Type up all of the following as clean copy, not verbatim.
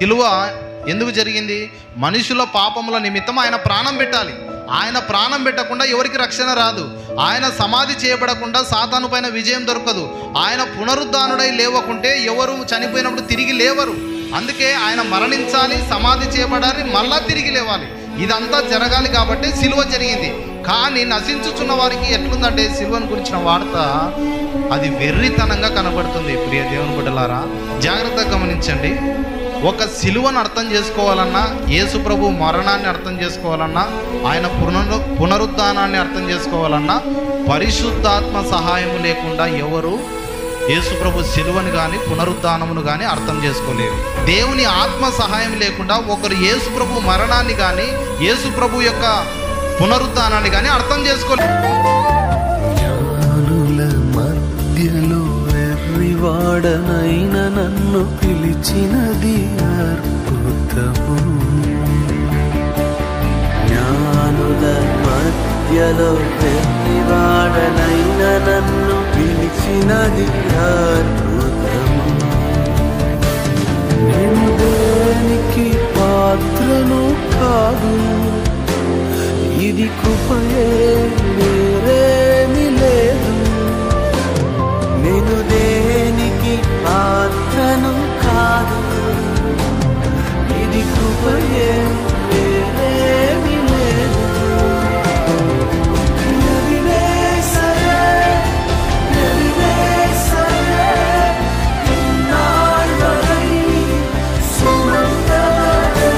సిలువ ఎందుకు జరిగింది? మనుషుల పాపముల నిమిత్తం ఆయన ప్రాణం పెట్టాలి. ఆయన ప్రాణం పెట్టకుండా ఎవరికి రక్షణ రాదు. ఆయన సమాధి చేయబడకుండా సాతాను పైన విజయం దొరకదు. ఆయన పునరుద్ధానుడై లేవకుంటే ఎవరు చనిపోయినప్పుడు తిరిగి లేవరు. అందుకే ఆయన మరణించాలి, సమాధి చేయబడాలి, మళ్ళా తిరిగి లేవాలి. ఇదంతా జరగాలి కాబట్టి సిలువ జరిగింది. కానీ నశించుచున్న వారికి ఎట్లుందంటే సిలువను గురించిన వార్త అది వెర్రితనంగా కనబడుతుంది. ప్రియ దేవుని బిడ్డలారా, జాగ్రత్తగా గమనించండి. ఒక సిలువను అర్థం చేసుకోవాలన్నా, యేసు ప్రభు మరణాన్ని అర్థం చేసుకోవాలన్నా, ఆయన పునరుద్ధానాన్ని అర్థం చేసుకోవాలన్నా పరిశుద్ధాత్మ సహాయం లేకుండా ఎవరు యేసు ప్రభు సిలువను కానీ పునరుద్ధానమును కానీ అర్థం చేసుకోలేరు. దేవుని ఆత్మ సహాయం లేకుండా ఒకరు యేసు ప్రభు మరణాన్ని కానీ యేసు ప్రభు యొక్క పునరుద్ధానాన్ని కానీ అర్థం చేసుకోలేరు. వాడనైన నన్ను పిలిచినది అద్భుతము. జ్ఞానుల మధ్యలో వాడనైన నన్ను పిలిచినది అద్భుతము. నేను దేనికి పాత్రను కాదు, ఇది కృపయే, వేరేమి లేదు. నేను దేనికి పాత్రను కాదు, ఇది కృపయే, వేరేమి లేదు. ఎవరినే సరే, ఎవరినే సరే, నాయనై సుమంతమై.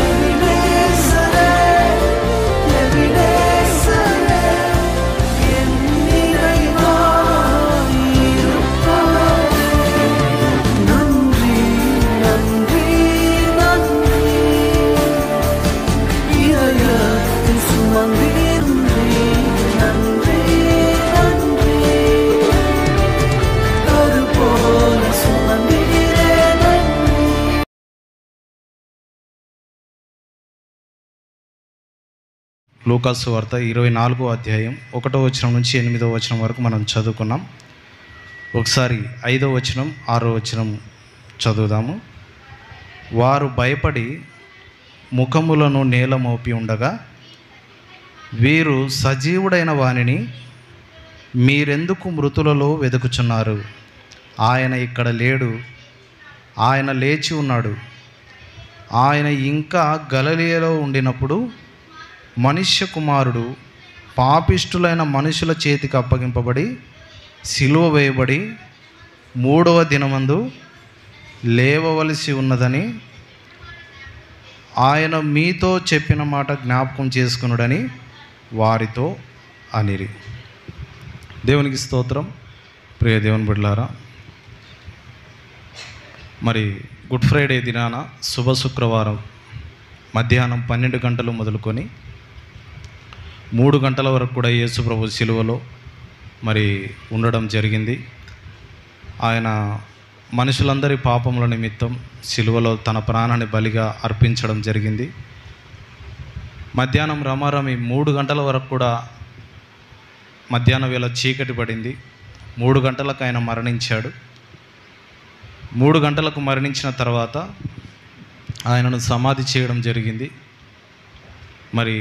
ఎవరినే సరే, ఎవరినే సరే, ఎన్నినైనా లూకాసు వార్త 24వ అధ్యాయం 1వ వచనం నుంచి 8వ వచనం వరకు మనం చదువుకున్నాం. ఒకసారి 5వ వచనం 6వ వచనం చదువుదాము. వారు భయపడి ముఖములను నేల మోపి ఉండగా, వీరు సజీవుడైన వానిని మీరెందుకు మృతులలో వెతుకుచున్నారు? ఆయన ఇక్కడ లేడు, ఆయన లేచి ఉన్నాడు. ఆయన ఇంకా గలిలయలో ఉండినప్పుడు మనుష్య కుమారుడు పాపిష్టులైన మనుషుల చేతికి అప్పగింపబడి సిలువ వేయబడి 3వ దినమందు లేవవలసి ఉన్నదని ఆయన మీతో చెప్పిన మాట జ్ఞాపకం చేసుకునుడని వారితో అనిరి. దేవునికి స్తోత్రం. ప్రియ దేవుని బిడ్డలారా, మరి గుడ్ ఫ్రైడే దినాన శుభ శుక్రవారం మధ్యాహ్నం 12 గంటలు మొదలుకొని 3 గంటల వరకు కూడా యేసు ప్రభు సిలువలో మరి ఉండడం జరిగింది. ఆయన మనుషులందరి పాపముల నిమిత్తం సిలువలో తన ప్రాణాన్ని బలిగా అర్పించడం జరిగింది. మధ్యాహ్నం రమారమి 3 గంటల వరకు కూడా మధ్యాహ్నం వేళ చీకటి పడింది. 3 గంటలకు ఆయన మరణించాడు. 3 గంటలకు మరణించిన తర్వాత ఆయనను సమాధి చేయడం జరిగింది. మరి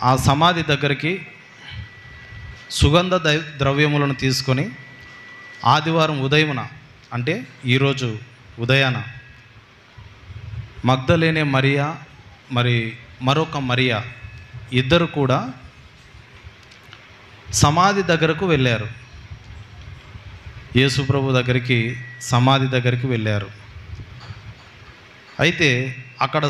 ఆ సమాధి దగ్గరికి సుగంధ ద్రవ్యములను తీసుకొని ఆదివారం ఉదయమున, అంటే ఈరోజు ఉదయాన మగ్దలేనే మరియా మరి మరొక మరియా ఇద్దరు కూడా సమాధి దగ్గరకు వెళ్ళారు. యేసు ప్రభు దగ్గరికి సమాధి దగ్గరికి వెళ్ళారు. అయితే అక్కడ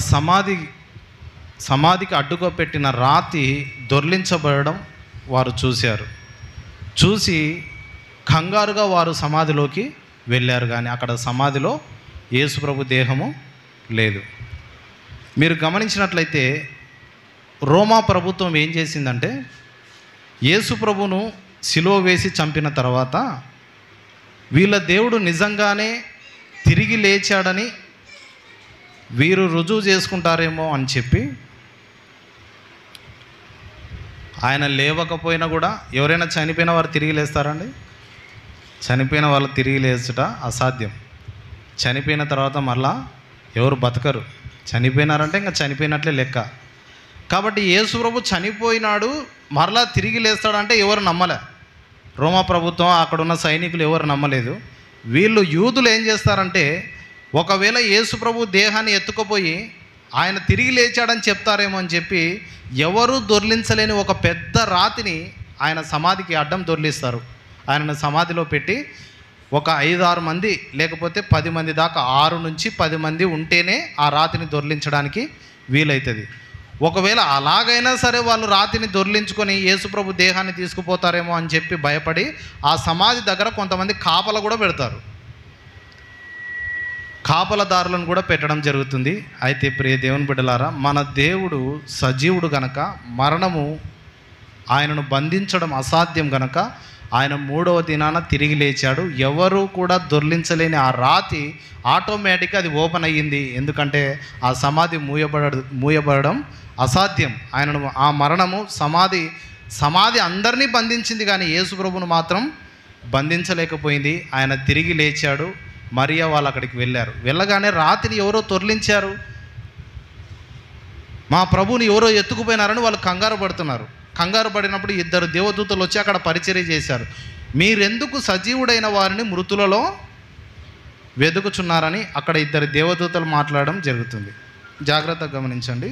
సమాధికి అడ్డుగా పెట్టిన రాతి దొర్లించబడడం వారు చూశారు. చూసి కంగారుగా వారు సమాధిలోకి వెళ్ళారు. కానీ అక్కడ సమాధిలో యేసు ప్రభు దేహము లేదు. మీరు గమనించినట్లయితే రోమా ప్రభుత్వం ఏం చేసిందంటే, యేసు ప్రభును సిలువ వేసి చంపిన తర్వాత వీళ్ళ దేవుడు నిజంగానే తిరిగి లేచాడని వీరు రుజువు చేసుకుంటారేమో అని చెప్పి, ఆయన లేవకపోయినా కూడా, ఎవరైనా చనిపోయిన వారు తిరిగి లేస్తారండి? చనిపోయిన వాళ్ళు తిరిగి లేచుట అసాధ్యం. చనిపోయిన తర్వాత మళ్ళా ఎవరు బతకరు. చనిపోయినారంటే ఇంకా చనిపోయినట్లే లెక్క. కాబట్టి యేసు ప్రభు చనిపోయినాడు మరలా తిరిగి లేస్తాడంటే ఎవరు నమ్మలే. రోమా ప్రభుత్వం, అక్కడున్న సైనికులు ఎవరు నమ్మలేదు. వీళ్ళు యూదులు ఏం చేస్తారంటే, ఒకవేళ యేసు ప్రభు దేహాన్ని ఎత్తుకుపోయి ఆయన తిరిగి లేచాడని చెప్తారేమో అని చెప్పి ఎవరు దొర్లించలేని ఒక పెద్ద రాతిని ఆయన సమాధికి అడ్డం దొర్లిస్తారు. ఆయనను సమాధిలో పెట్టి ఒక 5-6 మంది లేకపోతే 10 మంది దాకా, 6 నుంచి 10 మంది ఉంటేనే ఆ రాతిని దొర్లించడానికి వీలవుతుంది. ఒకవేళ అలాగైనా సరే వాళ్ళు రాతిని దొర్లించుకొని యేసుప్రభు దేహాన్ని తీసుకుపోతారేమో అని చెప్పి భయపడి ఆ సమాధి దగ్గర కొంతమంది కాపల కూడా పెడతారు. కాపలదారులను కూడా పెట్టడం జరుగుతుంది. అయితే ప్రియ దేవుని బిడ్డలారా, మన దేవుడు సజీవుడు గనక, మరణము ఆయనను బంధించడం అసాధ్యం గనక ఆయన 3వ దినాన తిరిగి లేచాడు. ఎవరు కూడా దొర్లించలేని ఆ రాతి ఆటోమేటిక్గా అది ఓపెన్ అయ్యింది. ఎందుకంటే ఆ సమాధి మూయబడడం అసాధ్యం. ఆయనను ఆ మరణము సమాధి అందరినీ బంధించింది, కానీ యేసుప్రభును మాత్రం బంధించలేకపోయింది. ఆయన తిరిగి లేచాడు. మరియా వాళ్ళు అక్కడికి వెళ్ళారు. వెళ్ళగానే రాతిని ఎవరో దొర్లించారు, మా ప్రభువుని ఎవరో ఎత్తుకుపోయినారని వాళ్ళు కంగారు పడుతున్నారు. కంగారు పడినప్పుడు 2 దేవదూతలు వచ్చి అక్కడ పరిచర్య చేశారు. మీరెందుకు సజీవుడైన వారిని మృతులలో వెతుకుచున్నారని అక్కడ 2 దేవదూతలు మాట్లాడడం జరుగుతుంది. జాగ్రత్తగా గమనించండి.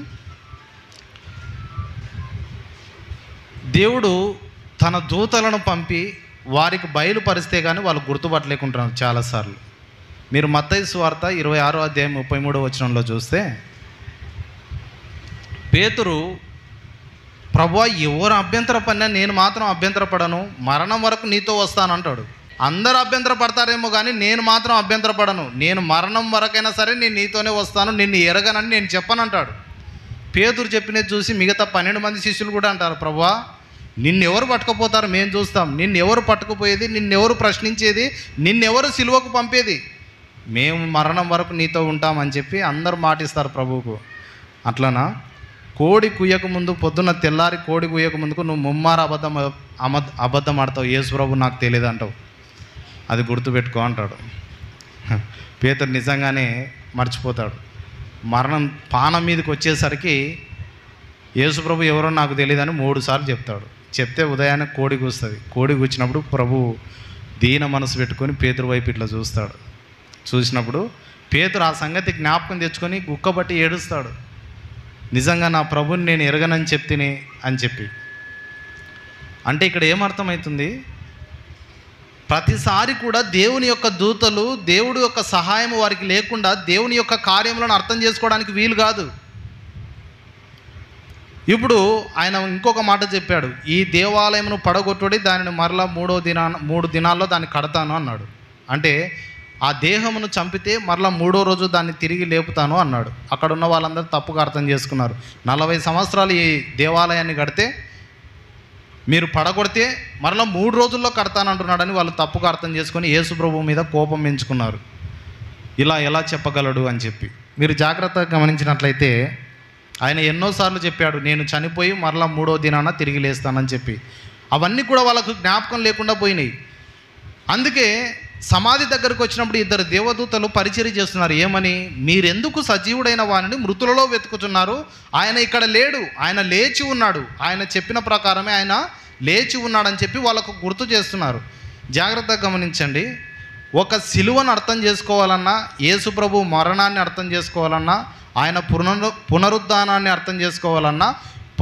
దేవుడు తన దూతలను పంపి వారికి బయలుపరిస్తే కానీ వాళ్ళు గుర్తుపట్టలేకుంటున్నారు చాలాసార్లు. మీరు మత్తయి సువార్త 26వ అధ్యాయం 33వ వచనంలో చూస్తే, పేతురు, ప్రభువా ఎవరు అభ్యంతరపడినా నేను మాత్రం అభ్యంతరపడను, మరణం వరకు నీతో వస్తానంటాడు. అందరూ అభ్యంతర పడతారేమో కానీ నేను మాత్రం అభ్యంతరపడను, నేను మరణం వరకైనా సరే నేను నీతోనే వస్తాను, నిన్ను ఎరగనని నేను చెప్పనంటాడు. పేతురు చెప్పినది చూసి మిగతా 12 మంది శిష్యులు కూడా అంటారు, ప్రభువా నిన్నెవరు పట్టుకుపోతారు, మేము చూస్తాం. నిన్నెవరు పట్టుకుపోయేది, నిన్నెవరు ప్రశ్నించేది, నిన్నెవరు సిలువకు పంపేది, మేము మరణం వరకు నీతో ఉంటామని చెప్పి అందరూ మాటిస్తారు ప్రభువుకు. అట్లనా? కోడి కుయ్యక ముందు, పొద్దున్న తెల్లారి కోడి కుయ్యక ముందుకు నువ్వు 3 అబద్ధం ఆడతావు, యేసు ప్రభు నాకు తెలియదు అంటావు, అది గుర్తుపెట్టుకో అంటాడు. పేతురు నిజంగానే మర్చిపోతాడు. మరణం పానం మీదకి వచ్చేసరికి యేసు ప్రభు ఎవరో నాకు తెలియదని 3 సార్లు చెప్తాడు. చెప్తే ఉదయాన్నే కోడి కూస్తుంది. కోడి కూర్చినప్పుడు ప్రభు దీన మనసు పెట్టుకొని పేతురు వైపు ఇట్లా చూస్తాడు. చూసినప్పుడు పేతురు ఆ సంగతి జ్ఞాపకం తెచ్చుకొని గుక్కబట్టి ఏడుస్తాడు. నిజంగా నా ప్రభుని నేను ఎరగనని చెప్తిని అని చెప్పి. అంటే ఇక్కడ ఏమర్థమవుతుంది? ప్రతిసారి కూడా దేవుని యొక్క దూతలు, దేవుడి యొక్క సహాయం వారికి లేకుండా దేవుని యొక్క కార్యములను అర్థం చేసుకోవడానికి వీలు కాదు. ఇప్పుడు ఆయన ఇంకొక మాట చెప్పాడు, ఈ దేవాలయమును పడగొట్టుడి, దానిని మరలా 3 దినాల్లో దాన్ని కడతాను అన్నాడు. అంటే ఆ దేహమును చంపితే మరలా 3వ రోజు దాన్ని తిరిగి లేపుతాను అన్నాడు. అక్కడ ఉన్న వాళ్ళందరూ తప్పుగా అర్థం చేసుకున్నారు. 40 సంవత్సరాలు ఈ దేవాలయాన్ని కడితే, మీరు పడగొడితే మరలా 3 రోజుల్లో కడతానంటున్నాడని వాళ్ళు తప్పుగా అర్థం చేసుకొని యేసు ప్రభువు మీద కోపం పెంచుకున్నారు. ఇలా ఎలా చెప్పగలడు అని చెప్పి. మీరు జాగ్రత్తగా గమనించినట్లయితే ఆయన ఎన్నోసార్లు చెప్పాడు, నేను చనిపోయి మరలా 3వ దినాన తిరిగి లేస్తానని చెప్పి. అవన్నీ కూడా వాళ్ళకు జ్ఞాపకం లేకుండా పోయినాయి. అందుకే సమాధి దగ్గరకు వచ్చినప్పుడు 2 దేవదూతలు పరిచర్య చేస్తున్నారు. ఏమని? మీరెందుకు సజీవుడైన వారిని మృతులలో వెతుకుతున్నారు? ఆయన ఇక్కడ లేడు, ఆయన లేచి ఉన్నాడు, ఆయన చెప్పిన ప్రకారమే ఆయన లేచి ఉన్నాడని చెప్పి వాళ్ళకు గుర్తు చేస్తున్నారు. జాగ్రత్తగా గమనించండి. ఒక సిలువను అర్థం చేసుకోవాలన్నా, యేసు ప్రభు మరణాన్ని అర్థం చేసుకోవాలన్నా, ఆయన పునరుద్ధానాన్ని అర్థం చేసుకోవాలన్నా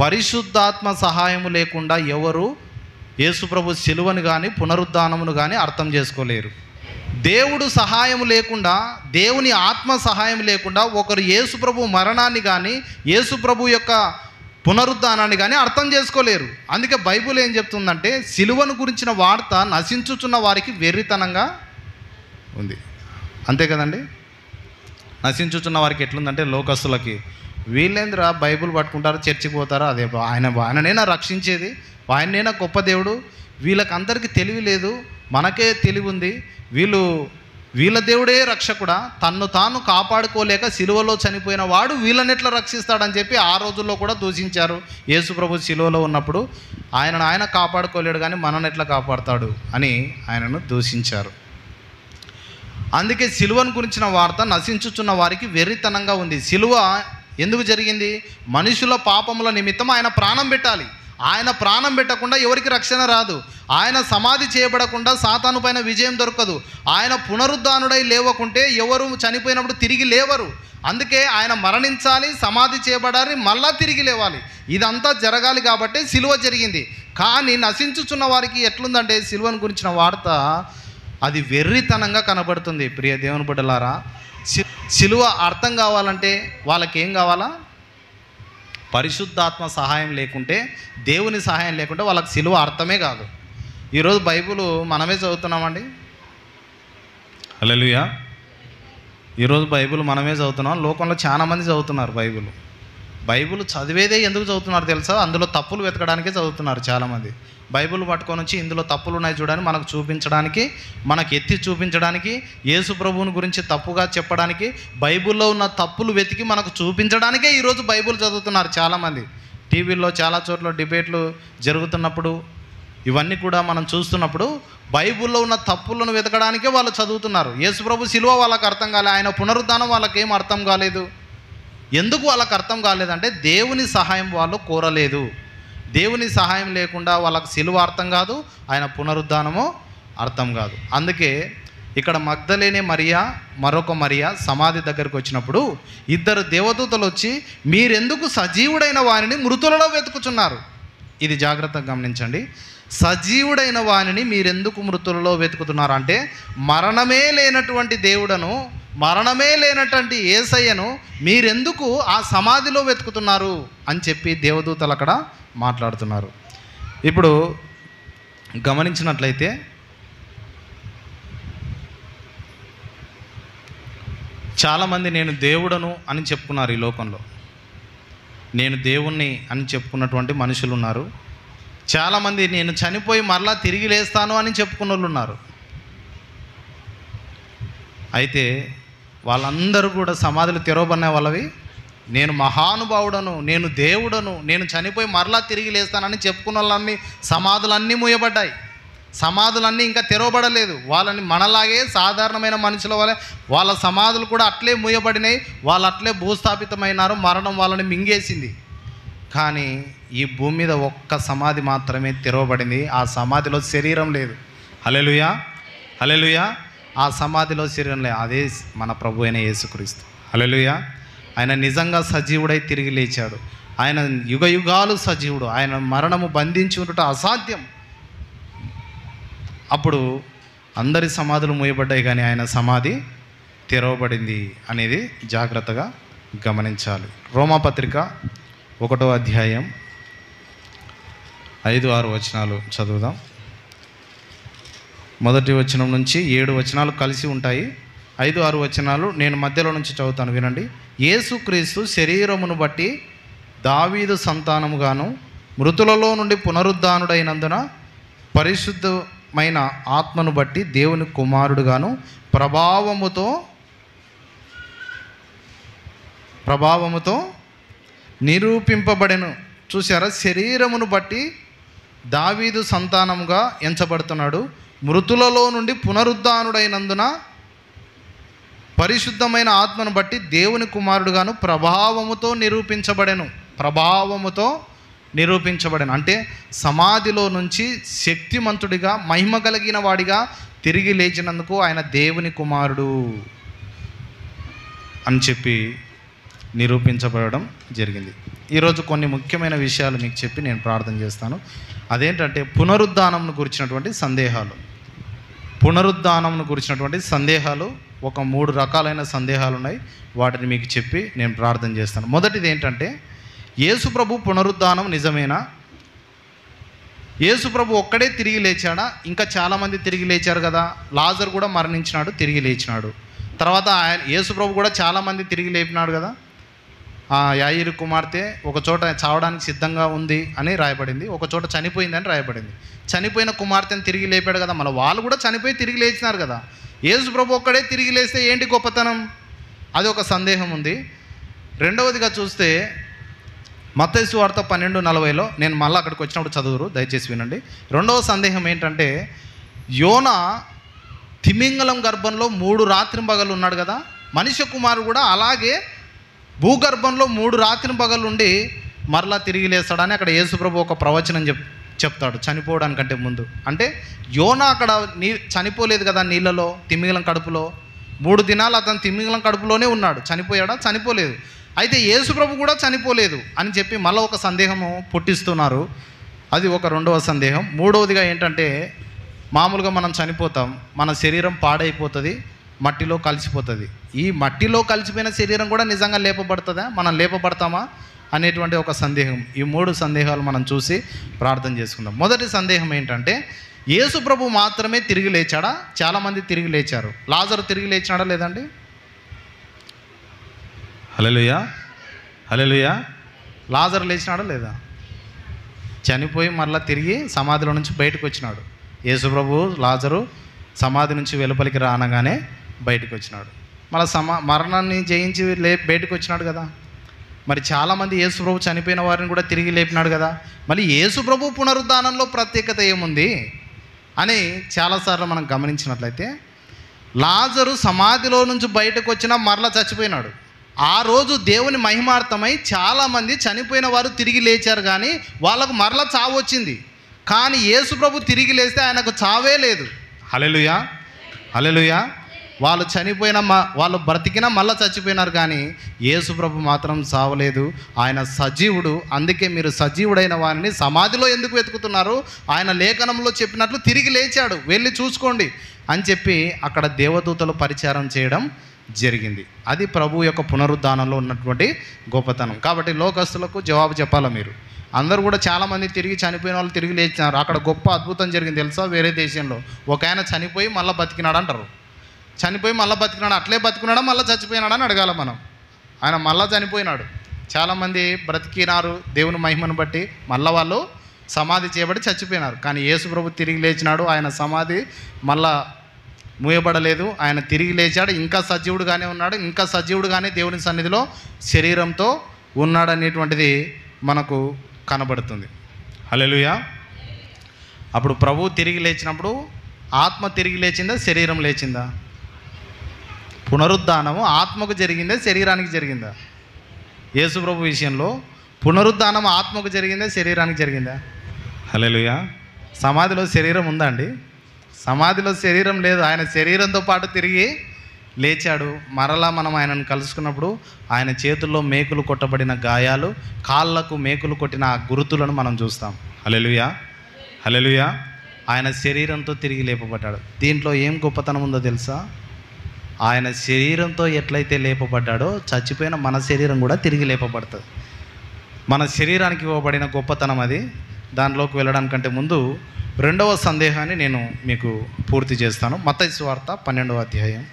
పరిశుద్ధాత్మ సహాయము లేకుండా ఎవరు యేసుప్రభు సిలువను కానీ పునరుద్ధానమును కానీ అర్థం చేసుకోలేరు. దేవుడు సహాయం లేకుండా, దేవుని ఆత్మ సహాయం లేకుండా ఒకరు యేసుప్రభు మరణాన్ని కానీ యేసుప్రభు యొక్క పునరుద్ధానాన్ని కానీ అర్థం చేసుకోలేరు. అందుకే బైబిల్ ఏం చెప్తుందంటే, సిలువను గురించిన వార్త నశించుచున్న వారికి వెర్రితనంగా ఉంది. అంతే కదండి? నశించుచున్న వారికి ఎట్లుందంటే, లోకస్తులకి వీళ్ళేంద్రా బైబిల్ పట్టుకుంటారు, చర్చికి పోతారు, అదే ఆయననేనా రక్షించేది, ఆయననేనా గొప్ప దేవుడు, వీళ్ళకందరికీ తెలివి లేదు, మనకే తెలివి ఉంది, వీళ్ళ దేవుడే రక్షకుడా, తన్ను తాను కాపాడుకోలేక సిలువలో చనిపోయిన వాడు వీళ్ళని ఎట్లా రక్షిస్తాడని చెప్పి ఆ రోజుల్లో కూడా దూషించారు. యేసుప్రభు సిలువలో ఉన్నప్పుడు ఆయన కాపాడుకోలేడు కానీ మనల్ని ఎట్లా కాపాడుతాడు అని ఆయనను దూషించారు. అందుకే సిలువను గురించిన వార్త నశించుచున్న వారికి వెర్రితనంగా ఉంది. సిలువ ఎందుకు జరిగింది? మనుషుల పాపముల నిమిత్తం ఆయన ప్రాణం పెట్టాలి. ఆయన ప్రాణం పెట్టకుండా ఎవరికి రక్షణ రాదు. ఆయన సమాధి చేయబడకుండా సాతాను పైన విజయం దొరకదు. ఆయన పునరుద్ధానుడై లేవకుంటే ఎవరు చనిపోయినప్పుడు తిరిగి లేవరు. అందుకే ఆయన మరణించాలి, సమాధి చేయబడాలి, మళ్ళా తిరిగి లేవాలి. ఇదంతా జరగాలి కాబట్టి సిలువ జరిగింది. కానీ నశించుచున్న వారికి ఎట్లుందంటే సిలువను గురించిన వార్త అది వెర్రితనంగా కనబడుతుంది. ప్రియ దేవుని బిడ్డలారా, సిలువ అర్థం కావాలంటే వాళ్ళకి ఏం కావాలా? పరిశుద్ధాత్మ సహాయం లేకుంటే, దేవుని సహాయం లేకుంటే వాళ్ళకి సిలువ అర్థమే కాదు. ఈరోజు బైబిల్ మనమే చదువుతున్నామండి. హల్లెలూయా. ఈరోజు బైబిల్ మనమే చదువుతున్నాం. లోకంలో చాలామంది చదువుతున్నారు బైబిల్ చదివేదే ఎందుకు చదువుతున్నారు తెలుసా? అందులో తప్పులు వెతకడానికే చదువుతున్నారు చాలామంది. బైబిల్ పట్టుకొని వచ్చి ఇందులో తప్పులు ఉన్నాయి చూడని మనకు చూపించడానికి, మనకు ఎత్తి చూపించడానికి, యేసు ప్రభువుని గురించి తప్పుగా చెప్పడానికి, బైబిల్లో ఉన్న తప్పులు వెతికి మనకు చూపించడానికే ఈరోజు బైబిల్ చదువుతున్నారు చాలామంది. టీవీల్లో చాలా చోట్ల డిబేట్లు జరుగుతున్నప్పుడు ఇవన్నీ కూడా మనం చూస్తున్నప్పుడు బైబిల్లో ఉన్న తప్పులను వెతకడానికే వాళ్ళు చదువుతున్నారు. యేసు ప్రభు సిలువ వాళ్ళకి అర్థం కాలేదు, ఆయన పునరుద్ధానం వాళ్ళకి ఏం అర్థం కాలేదు. ఎందుకు వాళ్ళకి అర్థం కాలేదంటే దేవుని సహాయం వాళ్ళు కోరలేదు. దేవుని సహాయం లేకుండా వాళ్ళకి సిలువ అర్థం కాదు, ఆయన పునరుద్ధానము అర్థం కాదు. అందుకే ఇక్కడ మగ్దలేనే మరియా, మరొక మరియా సమాధి దగ్గరికి వచ్చినప్పుడు ఇద్దరు దేవదూతలు వచ్చి మీరెందుకు సజీవుడైన వారిని మృతులలో వెతుకుతున్నారు? ఇది జాగ్రత్తగా గమనించండి. సజీవుడైన వానిని మీరెందుకు మృతులలో వెతుకుతున్నారు అంటే, మరణమే లేనటువంటి దేవుడను, మరణమే లేనటువంటి యేసయ్యను మీరెందుకు ఆ సమాధిలో వెతుకుతున్నారు అని చెప్పి దేవదూతలు అక్కడ మాట్లాడుతున్నారు. ఇప్పుడు గమనించినట్లయితే చాలామంది నేను దేవుడను అని చెప్పుకున్నారు. ఈ లోకంలో నేను దేవుణ్ణి అని చెప్పుకున్నటువంటి మనుషులు ఉన్నారు. చాలామంది నేను చనిపోయి మరలా తిరిగి లేస్తాను అని చెప్పుకున్న వాళ్ళు ఉన్నారు. అయితే వాళ్ళందరూ కూడా సమాధులు తెరవబడిన వాళ్ళవి నేను మహానుభావుడను, నేను దేవుడను, నేను చనిపోయి మరలా తిరిగి లేస్తానని చెప్పుకున్న వాళ్ళన్నీ సమాధులన్నీ మూయబడ్డాయి. సమాధులన్నీ ఇంకా తెరవబడలేదు. వాళ్ళని మనలాగే సాధారణమైన మనుషుల వల్ల వాళ్ళ సమాధులు కూడా అట్లే మూయబడినాయి. వాళ్ళు అట్లే భూస్థాపితమైనారు. మరణం వాళ్ళని మింగేసింది. కానీ ఈ భూమి మీద ఒక్క సమాధి మాత్రమే తెరవబడింది. ఆ సమాధిలో శరీరం లేదు. హల్లెలూయా, హల్లెలూయా. ఆ సమాధిలో శరీరం లేదు. అదే మన ప్రభు అయిన యేసుక్రీస్తు. హల్లెలూయా. ఆయన నిజంగా సజీవుడై తిరిగి లేచాడు. ఆయన యుగ యుగాలు సజీవుడు. ఆయన మరణము బంధించి ఉండట అసాధ్యం. అప్పుడు అందరి సమాధులు మూయబడ్డాయి, కానీ ఆయన సమాధి తెరవబడింది అనేది జాగ్రత్తగా గమనించాలి. రోమాపత్రిక 1వ అధ్యాయం 5-6 వచనాలు చదువుదాం. మొదటి వచనం నుంచి 7 వచనాలు కలిసి ఉంటాయి. 5-6 వచనాలు నేను మధ్యలో నుంచి చదువుతాను, వినండి. యేసుక్రీస్తు శరీరమును బట్టి దావీదు సంతానముగాను, మృతులలో నుండి పునరుద్ధానుడైనందున పరిశుద్ధమైన ఆత్మను బట్టి దేవుని కుమారుడుగాను ప్రభావముతో నిరూపింపబడెను. చూసారా? శరీరమును బట్టి దావీదు సంతానముగా ఎంచబడుతున్నాడు. మృతులలో నుండి పునరుద్ధానుడైనందున పరిశుద్ధమైన ఆత్మను బట్టి దేవుని కుమారుడుగాను ప్రభావముతో నిరూపించబడెను. అంటే సమాధిలో నుంచి శక్తిమంతుడిగా, మహిమ కలిగిన వాడిగా తిరిగి లేచినందుకు ఆయన దేవుని కుమారుడు అని చెప్పి నిరూపించబడడం జరిగింది. ఈరోజు కొన్ని ముఖ్యమైన విషయాలు మీకు చెప్పి నేను ప్రార్థన చేస్తాను. అదేంటంటే పునరుద్ధానంను గురించినటువంటి సందేహాలు. పునరుద్ధానంను గురించినటువంటి సందేహాలు ఒక 3 రకాలైన సందేహాలు ఉన్నాయి. వాటిని మీకు చెప్పి నేను ప్రార్థన చేస్తాను. మొదటిది ఏంటంటే, యేసు ప్రభు పునరుద్ధానం నిజమేనా? యేసు ప్రభు ఒక్కడే తిరిగి లేచాడా? ఇంకా చాలామంది తిరిగి లేచారు కదా. లాజరు కూడా మరణించినాడు, తిరిగి లేచినాడు. తర్వాత యేసు ప్రభు కూడా చాలామంది తిరిగి లేపినాడు కదా. యాయిరు కుమార్తె ఒక చోట చావడానికి సిద్ధంగా ఉంది అని రాయబడింది, ఒక చోట చనిపోయిందని రాయబడింది. చనిపోయిన కుమార్తెను తిరిగి లేపాడు కదా. మళ్ళీ వాళ్ళు కూడా చనిపోయి తిరిగి లేచినారు కదా. యేసు ప్రభు ఒక్కడే తిరిగి లేస్తే ఏంటి గొప్పతనం? అది ఒక సందేహం ఉంది. రెండవదిగా చూస్తే మత్తయి సువార్త 12:40లో, నేను మళ్ళీ అక్కడికి వచ్చినప్పుడు చదువురు, దయచేసి వినండి. రెండవ సందేహం ఏంటంటే, యోనా తిమింగలం గర్భంలో 3 రాత్రింబగళ్ళు ఉన్నాడు కదా, మనిషి కుమారుడు కూడా అలాగే భూగర్భంలో 3 రాత్రింబగళ్ళు ఉండి మరలా తిరిగి లేస్తాడని అక్కడ యేసుప్రభు ఒక ప్రవచనం చెప్తాడు చనిపోవడానికంటే ముందు. అంటే యోనా అక్కడ చనిపోలేదు కదా నీళ్ళలో, తిమింగలం కడుపులో 3 దినాలు అతను తిమింగలం కడుపులోనే ఉన్నాడు. చనిపోయాడా? చనిపోలేదు. అయితే యేసుప్రభు కూడా చనిపోలేదు అని చెప్పి మళ్ళీ ఒక సందేహము పుట్టిస్తున్నారు. అది ఒక రెండవ సందేహం. మూడవదిగా ఏంటంటే, మామూలుగా మనం చనిపోతాం, మన శరీరం పాడైపోతుంది, మట్టిలో కలిసిపోతుంది. ఈ మట్టిలో కలిసిపోయిన శరీరం కూడా నిజంగా లేపబడుతుందా, మనం లేపబడతామా అనేటువంటి ఒక సందేహం. ఈ 3 సందేహాలు మనం చూసి ప్రార్థన చేసుకుందాం. మొదటి సందేహం ఏంటంటే, యేసుప్రభు మాత్రమే తిరిగి లేచాడా? చాలామంది తిరిగి లేచారు. లాజరు తిరిగి లేచాడా లేదండి? హల్లెలూయా, హల్లెలూయా. లాజరు లేచినాడా లేదా? చనిపోయి మరలా తిరిగి సమాధిలో నుంచి బయటకు వచ్చినాడు. యేసుప్రభు లాజరు సమాధి నుంచి వెలుపలికి రానగానే బయటకు వచ్చినాడు. మళ్ళీ మరణాన్ని జయించి బయటకు వచ్చినాడు కదా. మరి చాలామంది యేసుప్రభు చనిపోయిన వారిని కూడా తిరిగి లేపినాడు కదా. మళ్ళీ యేసుప్రభు పునరుద్ధానంలో ప్రత్యేకత ఏముంది అని చాలాసార్లు మనం గమనించినట్లయితే, లాజరు సమాధిలో నుంచి బయటకు వచ్చినా మరలా చచ్చిపోయినాడు. ఆ రోజు దేవుని మహిమార్థమై చాలామంది చనిపోయిన వారు తిరిగి లేచారు, కానీ వాళ్ళకు మరలా చావు వచ్చింది. కానీ యేసుప్రభు తిరిగి లేస్తే ఆయనకు చావే లేదు. హల్లెలూయా, హల్లెలూయా. వాళ్ళు చనిపోయిన వాళ్ళు బ్రతికినా మళ్ళీ చచ్చిపోయినారు, కానీ యేసుప్రభు మాత్రం చావలేదు. ఆయన సజీవుడు. అందుకే మీరు సజీవుడైన వారిని సమాధిలో ఎందుకు వెతుకుతున్నారు? ఆయన లేఖనంలో చెప్పినట్లు తిరిగి లేచాడు, వెళ్ళి చూసుకోండి అని చెప్పి అక్కడ దేవదూతలు పరిచారం చేయడం జరిగింది. అది ప్రభు యొక్క పునరుద్ధానంలో ఉన్నటువంటి గొప్పతనం. కాబట్టి లోకస్తులకు జవాబు చెప్పాలా మీరు? అందరూ కూడా చాలామంది తిరిగి చనిపోయిన వాళ్ళు తిరిగి లేచినారు. అక్కడ గొప్ప అద్భుతం జరిగింది తెలుసా? వేరే దేశంలో ఒక ఆయన చనిపోయి మళ్ళీ బతికినాడు అంటారు. చనిపోయి మళ్ళీ బతికినాడు, అట్లే బతికినాడా మళ్ళీ చచ్చిపోయినాడా అని అడగాల మనం. ఆయన మళ్ళీ చనిపోయినాడు. చాలామంది బ్రతికినారు దేవుని మహిమను బట్టి, మళ్ళీ వాళ్ళు సమాధి చేయబడి చచ్చిపోయినారు. కానీ యేసుప్రభు తిరిగి లేచినాడు. ఆయన సమాధి మళ్ళా మూయబడలేదు, ఆయన తిరిగి లేచాడు. ఇంకా సజీవుడుగానే ఉన్నాడు, ఇంకా సజీవుడుగానే దేవుని సన్నిధిలో శరీరంతో ఉన్నాడు అనేటువంటిది మనకు కనబడుతుంది. హల్లెలూయా. అప్పుడు ప్రభువు తిరిగి లేచినప్పుడు ఆత్మ తిరిగి లేచిందా, శరీరం లేచిందా? పునరుద్ధానము ఆత్మకు జరిగిందా, శరీరానికి జరిగిందా? యేసుప్రభు విషయంలో పునరుద్ధానం ఆత్మకు జరిగిందా, శరీరానికి జరిగిందా? హల్లెలూయా. సమాధిలో శరీరం ఉందా అండి? సమాధిలో శరీరం లేదు. ఆయన శరీరంతో పాటు తిరిగి లేచాడు. మరలా మనం ఆయనను కలుసుకున్నప్పుడు ఆయన చేతుల్లో మేకులు కొట్టబడిన గాయాలు, కాళ్ళకు మేకులు కొట్టిన ఆ గుర్తులను మనం చూస్తాం. హల్లెలూయా, హల్లెలూయా. ఆయన శరీరంతో తిరిగి లేపబడ్డాడు. దీంట్లో ఏం గొప్పతనం ఉందో తెలుసా? ఆయన శరీరంతో ఎట్లయితే లేపబడ్డాడో చచ్చిపోయిన మన శరీరం కూడా తిరిగి లేపబడుతుంది. మన శరీరానికి ఇవ్వబడిన గొప్పతనం అది. దానిలోకి వెళ్ళడానికంటే ముందు రెండవ సందేహాన్ని నేను మీకు పూర్తి చేస్తాను. మత్తయి సువార్త 12వ అధ్యాయం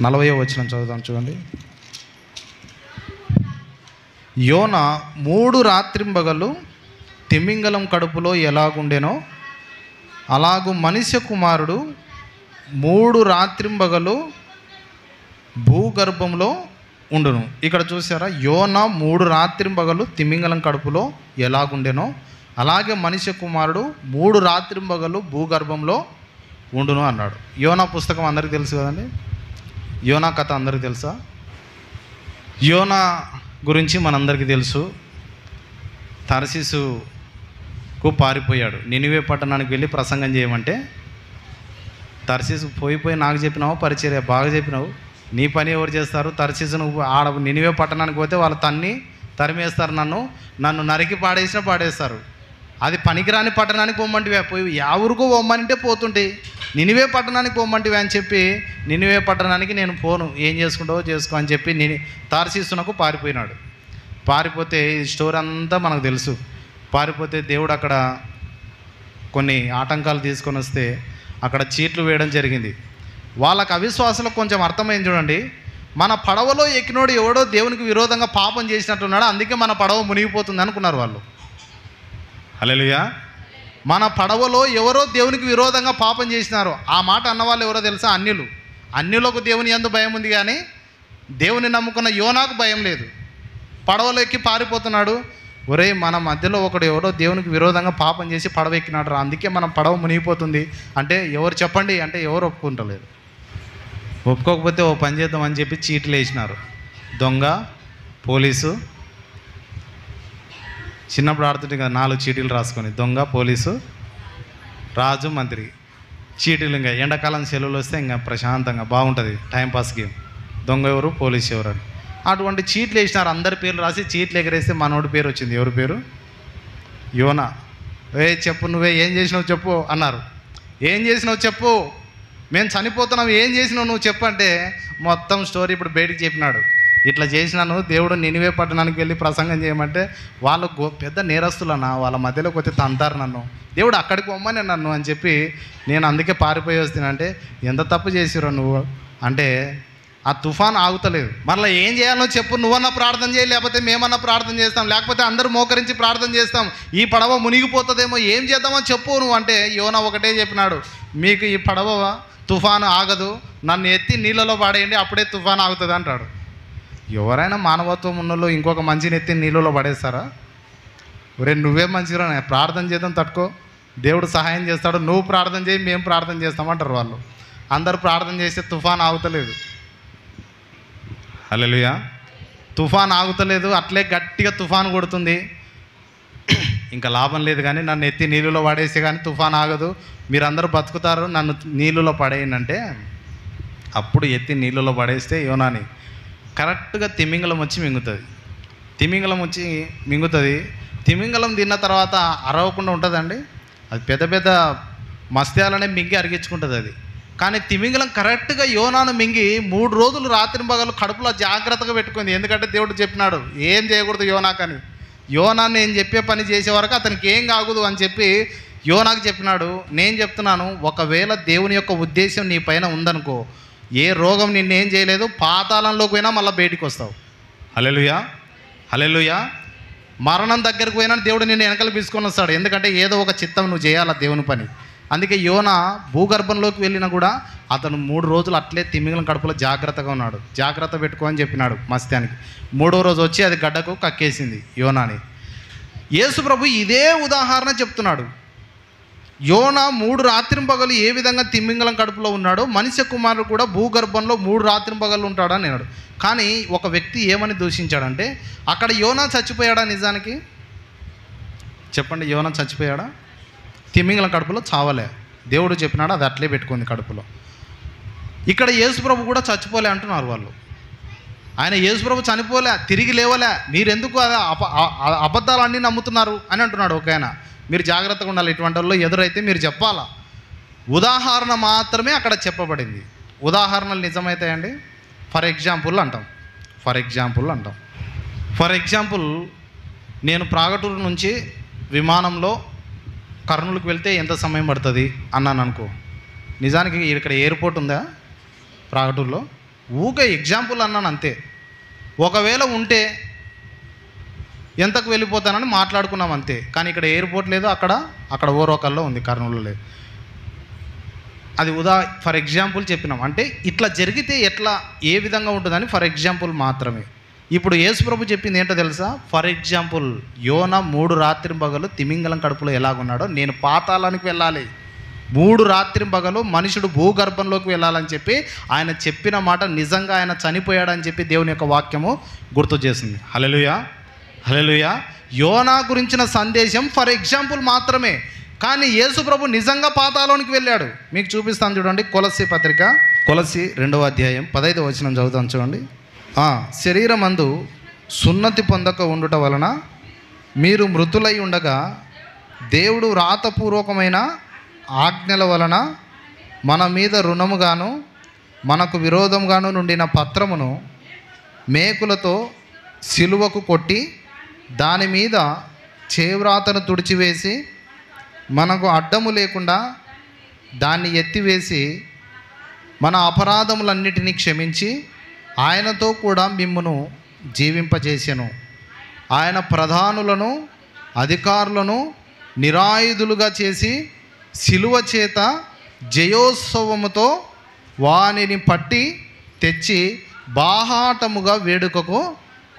40వ వచనం చదువుతాం చూడండి. యోనా 3 రాత్రింబగళ్ళు తిమింగలం కడుపులో ఎలాగుండెనో అలాగూ మనుష్య కుమారుడు 3 రాత్రింబగళ్ళు భూగర్భంలో ఉండును. ఇక్కడ చూసారా? యోనా 3 రాత్రింబగళ్ళు తిమింగలం కడుపులో ఎలాగుండెనో అలాగే మనుష్య కుమారుడు 3 రాత్రింబగళ్ళు భూగర్భంలో ఉండును అన్నాడు. యోనా పుస్తకం అందరికీ తెలుసు కదండి. యోనా కథ అందరికీ తెలుసా? యోనా గురించి మనందరికీ తెలుసు. తర్షీసుకు పారిపోయాడు. నినివే పట్టణానికి వెళ్ళి ప్రసంగం చేయమంటే, తర్షీసుకు పోయిపోయి నాకు చెప్పినావు పరిచర్య బాగా చెప్పినావు, నీ పని ఎవరు చేస్తారు? తర్షీసును ఆడ నినివే పట్టణానికి పోతే వాళ్ళు తరిమేస్తారు, నన్ను నరికి పాడేస్తారు. అది పనికిరాని పట్టణానికి పొమ్మంటివే, పోయి ఎవరికో పొమ్మంటే పోతుంటే నినివే పట్టణానికి పొమ్మంటివే అని చెప్పి నినివే పట్టణానికి నేను పోను, ఏం చేసుకుంటావో చేసుకో అని చెప్పి తార్షీసునకు పారిపోయినాడు. పారిపోతే ఈ స్టోరీ అంతా మనకు తెలుసు. పారిపోతే దేవుడు అక్కడ కొన్ని ఆటంకాలు తీసుకొని వస్తే అక్కడ చీట్లు వేయడం జరిగింది. వాళ్ళకి అవిశ్వాసులకు కొంచెం అర్థమైంది చూడండి. మన పడవలో ఎక్కినోడు ఎవడో దేవునికి విరోధంగా పాపం చేసినట్టున్నాడు, అందుకే మన పడవ మునిగిపోతుంది అనుకున్నారు వాళ్ళు. హల్లెలూయా. మన పడవలో ఎవరో దేవునికి విరోధంగా పాపం చేసినారు. ఆ మాట అన్నవాళ్ళు ఎవరో తెలుసా? అన్యులకు దేవుని యందు భయం ఉంది, కానీ దేవుని నమ్ముకున్న యోనాకు భయం లేదు. పడవలో ఎక్కి పారిపోతున్నాడు. ఒరే మన మధ్యలో ఒకడు ఎవరో దేవునికి విరోధంగా పాపం చేసి పడవ ఎక్కినాడు రా, అందుకే మనం పడవ మునిగిపోతుంది అంటే ఎవరు చెప్పండి అంటే ఎవరు ఒప్పుకుంటలేరు. ఒప్పుకోకపోతే ఓ పని చేద్దామని చెప్పి చీట్లు వేసినారు. దొంగ, పోలీసు, చిన్నప్పుడు ఆడుతుంటే కదా 4 చీటీలు రాసుకొని, దొంగ, పోలీసు, రాజు, మంత్రి. చీటీలు ఇంకా ఎండాకాలం సెలవులు వస్తే ఇంకా ప్రశాంతంగా బాగుంటుంది టైంపాస్ గేమ్. దొంగ ఎవరు, పోలీసు ఎవరు అని అటువంటి చీట్లు వేసినారు. అందరి పేర్లు రాసి చీట్లు ఎగరేస్తే మనోడి పేరు వచ్చింది. ఎవరి పేరు? యోనా. చెప్పు, నువ్వే ఏం చేసినావు చెప్పు అన్నారు. ఏం చేసినావు చెప్పు, మేము చనిపోతున్నావు, ఏం చేసినావు నువ్వు చెప్పు అంటే మొత్తం స్టోరీ ఇప్పుడు బయటికి చెప్పినాడు. ఇట్లా చేసినాను, దేవుడు నినివే పట్టణానికి వెళ్ళి ప్రసంగం చేయమంటే వాళ్ళు పెద్ద నేరస్తులన్నా, వాళ్ళ మధ్యలోకి వచ్చి తంతారు నన్ను, దేవుడు అక్కడికి పొమ్మని నన్ను అని చెప్పి నేను అందుకే పారిపోయి వస్తానంటే ఎంత తప్పు చేసిరో నువ్వు అంటే ఆ తుఫాన్ ఆగుతలేదు. మరలా ఏం చేయాలో చెప్పు, నువ్వన్నా ప్రార్థన చేయి, లేకపోతే మేమన్నా ప్రార్థన చేస్తాం, లేకపోతే అందరూ మోకరించి ప్రార్థన చేస్తాం, ఈ పడవ మునిగిపోతుందేమో, ఏం చేద్దామో చెప్పు నువ్వు అంటే యోనా ఒకటే చెప్పినాడు, మీకు ఈ పడవ తుఫాను ఆగదు, నన్ను ఎత్తి నీళ్ళలో పడేయండి, అప్పుడే తుఫాను ఆగుతుంది అంటాడు. ఎవరైనా మానవత్వం ఉన్నోళ్ళు ఇంకొక మంచిని ఎత్తి నీళ్ళలో పడేస్తారా? ఒరే నువ్వే మంచిగా ప్రార్థన చేద్దాం, తట్టుకో, దేవుడు సహాయం చేస్తాడు, నువ్వు ప్రార్థన చేయి, మేము ప్రార్థన చేస్తామంటారు వాళ్ళు. అందరూ ప్రార్థన చేస్తే తుఫాన్ ఆగుతలేదు. హల్లెలూయా. తుఫాన్ ఆగుతలేదు, అట్లే గట్టిగా తుఫాను కొడుతుంది. ఇంకా లాభం లేదు కానీ నన్ను ఎత్తి నీళ్ళలో పడేస్తే కానీ తుఫాన్ ఆగదు, మీరందరూ బతుకుతారు, నన్ను నీళ్ళలో పడేయండి. అప్పుడు ఎత్తి నీళ్ళలో పడేస్తే యోనాని కరెక్ట్గా తిమింగలం వచ్చి మింగుతుంది. తిమింగలం వచ్చి మింగుతుంది. తిమింగలం తిన్న తర్వాత అరవకుండా ఉంటుందండి, అది పెద్ద పెద్ద మత్స్యాలనే మింగి అరిగించుకుంటుంది అది. కానీ తిమింగలం కరెక్ట్గా యోనాను మింగి 3 రోజులు రాత్రింబగలు కడుపులో జాగ్రత్తగా పెట్టుకుంది. ఎందుకంటే దేవుడు చెప్పినాడు ఏం చేయకూడదు యోనాకని. యోనా నేను చెప్పే పని చేసే వరకు అతనికి ఏం కాకూడదు అని చెప్పి యోనాకు చెప్పినాడు. నేను చెప్తున్నాను, ఒకవేళ దేవుని యొక్క ఉద్దేశం నీ పైన ఉందనుకో, ఏ రోగం నిన్నేం చేయలేదు, పాతాళంలోకి పోయినా మళ్ళీ బయటికి వస్తావు. హల్లెలూయా, హల్లెలూయా. మరణం దగ్గరకు పోయినా దేవుడు నిన్ను వెనకలు తీసుకొని వస్తాడు. ఎందుకంటే ఏదో ఒక చిత్తం నువ్వు చేయాలి దేవుని పని. అందుకే యోనా భూగర్భంలోకి వెళ్ళినా కూడా అతను 3 రోజులు అట్లే తిమింగలం కడుపులో జాగ్రత్తగా ఉన్నాడు. జాగ్రత్త పెట్టుకో అని చెప్పినాడు మత్స్యానికి. 3వ రోజు వచ్చి అది గడ్డకు కక్కేసింది యోనాని. యేసు ప్రభు ఇదే ఉదాహరణ చెప్తున్నాడు. యోనా 3 రాత్రింపగలు ఏ విధంగా తిమింగలం కడుపులో ఉన్నాడో మనిషి కుమారుడు కూడా భూగర్భంలో 3 రాత్రింపగలు ఉంటాడని అన్నాడు. కానీ ఒక వ్యక్తి ఏమని దూషించాడంటే, అక్కడ యోనా చచ్చిపోయాడా? నిజానికి చెప్పండి, యోనా చచ్చిపోయాడా? తిమింగలం కడుపులో చావలే, దేవుడు చెప్పినాడు అది అట్లే పెట్టుకుంది కడుపులో. ఇక్కడ యేసుప్రభు కూడా చచ్చిపోలే అంటున్నారు వాళ్ళు. ఆయన యేసుప్రభు చనిపోలే, తిరిగి లేవలే, మీరెందుకు అబద్ధాలన్నీ నమ్ముతున్నారు అని అంటున్నాడు ఒక ఆయన. మీరు జాగ్రత్తగా ఉండాలి, ఇటువంటి వాళ్ళు ఎదురైతే మీరు చెప్పాలా. ఉదాహరణ మాత్రమే అక్కడ చెప్పబడింది. ఉదాహరణలు నిజమవుతాయండి. ఫర్ ఎగ్జాంపుల్ అంటాం. ఫర్ ఎగ్జాంపుల్ నేను ప్రాగటూరు నుంచి విమానంలో కర్నూలుకి వెళ్తే ఎంత సమయం పడుతుంది అన్నాను అనుకో. నిజానికి ఇక్కడ ఎయిర్పోర్ట్ ఉందా ప్రాగటూరులో? ఊకే ఎగ్జాంపుల్ అన్నాను అంతే. ఒకవేళ ఉంటే ఎంతకు వెళ్ళిపోతానని మాట్లాడుకున్నాం అంతే. కానీ ఇక్కడ ఎయిర్పోర్ట్ లేదు, అక్కడ ఓరోకల్లో ఉంది, కర్నూలులో లేదు. అది ఫర్ ఎగ్జాంపుల్ చెప్పినాం. అంటే ఇట్లా జరిగితే ఎట్లా ఏ విధంగా ఉంటుందని ఫర్ ఎగ్జాంపుల్ మాత్రమే. ఇప్పుడు యేసుప్రభు చెప్పింది ఏంటో తెలుసా? ఫర్ ఎగ్జాంపుల్ యోనా 3 రాత్రింపగలు తిమింగలం కడుపులో ఎలాగున్నాడో నేను పాతాళానికి వెళ్ళాలి, 3 రాత్రింపగలు మనుషుడు భూగర్భంలోకి వెళ్ళాలని చెప్పి ఆయన చెప్పిన మాట నిజంగా ఆయన చనిపోయాడని చెప్పి దేవుని యొక్క వాక్యము గుర్తు చేసింది. హల్లెలూయా, హల్లెలూయా. యోనా గురించిన సందేశం ఫర్ ఎగ్జాంపుల్ మాత్రమే. కానీ యేసుప్రభు నిజంగా పాతాళానికి వెళ్ళాడు. మీకు చూపిస్తాను చూడండి. కొలస్సీ పత్రిక, కొలస్సీ 2వ అధ్యాయం 15వ వచనం చదువుతాను చూడండి. శరీరమందు సున్నతి పొందక ఉండుట వలన మీరు మృతులై ఉండగా దేవుడు రాతపూర్వకమైన ఆజ్ఞల వలన మన మీద రుణముగాను మనకు విరోధంగాను నుండిన పత్రమును మేకులతో సిలువకు కొట్టి దాని మీద చేవ్రాతను తుడిచివేసి మనకు అడ్డము లేకుండా దాన్ని ఎత్తివేసి మన అపరాధములన్నిటినీ క్షమించి ఆయనతో కూడా మిమ్మును జీవింపజేసెను. ఆయన ప్రధానులను అధికారులను నిరాయుధులుగా చేసి సిలువ చేత జయోత్సవముతో వానిని పట్టి తెచ్చి బాహాటముగా వేడుకకు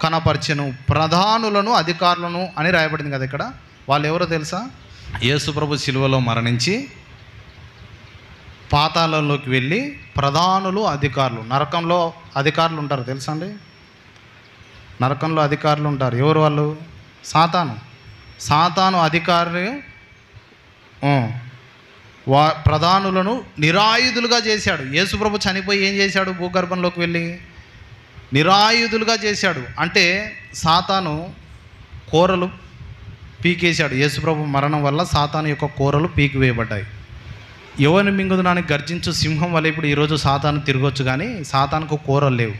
కనపరిచెను. ప్రధానులను అధికారులను అని రాయబడింది కదా ఇక్కడ. వాళ్ళు ఎవరో తెలుసా? యేసుప్రభు సిలువలో మరణించి పాతాళంలోకి వెళ్ళి ప్రధానులు అధికారులు, నరకంలో అధికారులు ఉంటారు తెలుసా అండి? నరకంలో అధికారులు ఉంటారు. ఎవరు వాళ్ళు? సాతాను అధికారులు ప్రధానులను నిరాయుధులుగా చేశాడు. యేసుప్రభు చనిపోయి ఏం చేశాడు? భూగర్భంలోకి వెళ్ళి నిరాయుధులుగా చేశాడు. అంటే సాతాను కోరలు పీకేశాడు. యేసుప్రభు మరణం వల్ల సాతాను యొక్క కోరలు పీకివేయబడ్డాయి. ఎవరిని మింగుదనానికి గర్జించు సింహం వల్ల ఇప్పుడు ఈరోజు సాతాను తిరగొచ్చు, కానీ సాతానుకు కోరలు లేవు.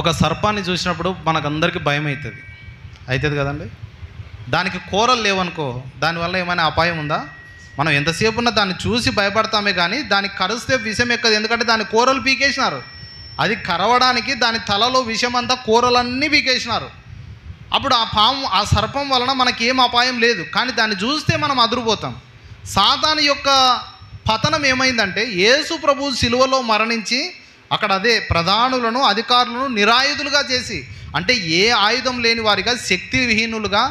ఒక సర్పాన్ని చూసినప్పుడు మనకందరికీ భయం అవుతుంది కదండి. దానికి కోరలు లేవనుకో, దానివల్ల ఏమైనా అపాయం ఉందా? మనం ఎంతసేపు ఉన్నా దాన్ని చూసి భయపడతామే, కానీ దానికి కరిస్తే విషం ఎక్కదు. ఎందుకంటే దాని కోరలు పీకేసినారు. అది కరవడానికి దాని తలలో విషం అంతా కోరలన్నీ పీకేసినారు. అప్పుడు ఆ సర్పం వలన మనకి ఏం అపాయం లేదు, కానీ దాన్ని చూస్తే మనం అదురుపోతాం. సాతాను యొక్క పతనం ఏమైందంటే యేసు ప్రభు సిలువలో మరణించి అక్కడ అదే ప్రధానులను అధికారులను నిరాయుధులుగా చేసి, అంటే ఏ ఆయుధం లేని వారిగా శక్తి విహీనులుగా